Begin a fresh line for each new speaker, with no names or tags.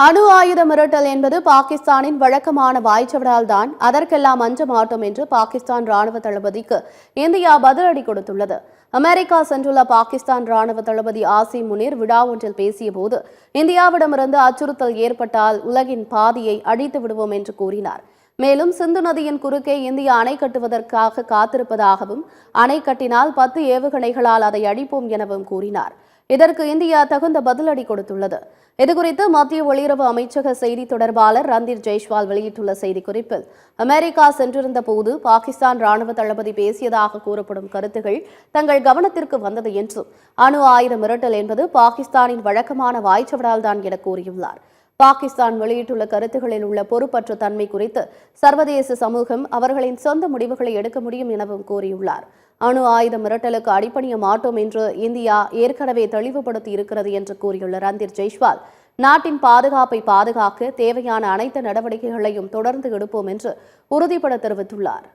அணு ஆயுத மிரட்டல் என்பது பாகிஸ்தானின் வழக்கமான வாய்ச்சவடால்தான், அதற்கெல்லாம் அஞ்ச மாட்டோம் என்று பாகிஸ்தான் ராணுவ தளபதிக்கு இந்தியா பதிலடி கொடுத்துள்ளது. அமெரிக்கா சென்றுள்ள பாகிஸ்தான் ராணுவ தளபதி ஆசிம் முனீர் விழா ஒன்றில் பேசியபோது, இந்தியாவிடமிருந்து அச்சுறுத்தல் ஏற்பட்டால் உலகின் பாதியை அழித்து விடுவோம் என்று கூறினார். மேலும் சிந்து நதியின் குறுக்கே இந்தியா அணை கட்டுவதற்காக காத்திருப்பதாகவும், அணை கட்டினால் 10 ஏவுகணைகளால் அதை அழிப்போம் எனவும் கூறினார். இதற்கு இந்தியா தகுந்த பதிலடி கொடுத்துள்ளது. இதுகுறித்து மத்திய வெளியுறவு அமைச்சக செய்தி தொடர்பாளர் ரந்தீர் ஜெய்ஸ்வால் வெளியிட்டுள்ள செய்திக்குறிப்பில், அமெரிக்கா சென்றிருந்த போது பாகிஸ்தான் ராணுவ தளபதி பேசியதாக கூறப்படும் கருத்துகள் தங்கள் கவனத்திற்கு வந்தது என்றும், அணு ஆயுத மிரட்டல் என்பது பாகிஸ்தானின் வழக்கமான வாய்ச்சவடால்தான் என கூறியுள்ளார். பாகிஸ்தான் வெளியிட்டுள்ள கருத்துகளில் உள்ள பொறுப்பற்ற தன்மை குறித்து சர்வதேச சமூகம் அவர்களின் சொந்த முடிவுகளை எடுக்க முடியும் எனவும் கூறியுள்ளார். அணு ஆயுத மிரட்டலுக்கு அடிபணிய மாட்டோம் என்று இந்தியா ஏற்கனவே தெளிவுபடுத்தி இருக்கிறது என்று கூறியுள்ள ரந்தீர் ஜெய்ஸ்வால், நாட்டின் பாதுகாப்பை பாதுகாக்க தேவையான அனைத்து நடவடிக்கைகளையும் தொடர்ந்து எடுப்போம் என்று உறுதிபட தெரிவித்துள்ளார்.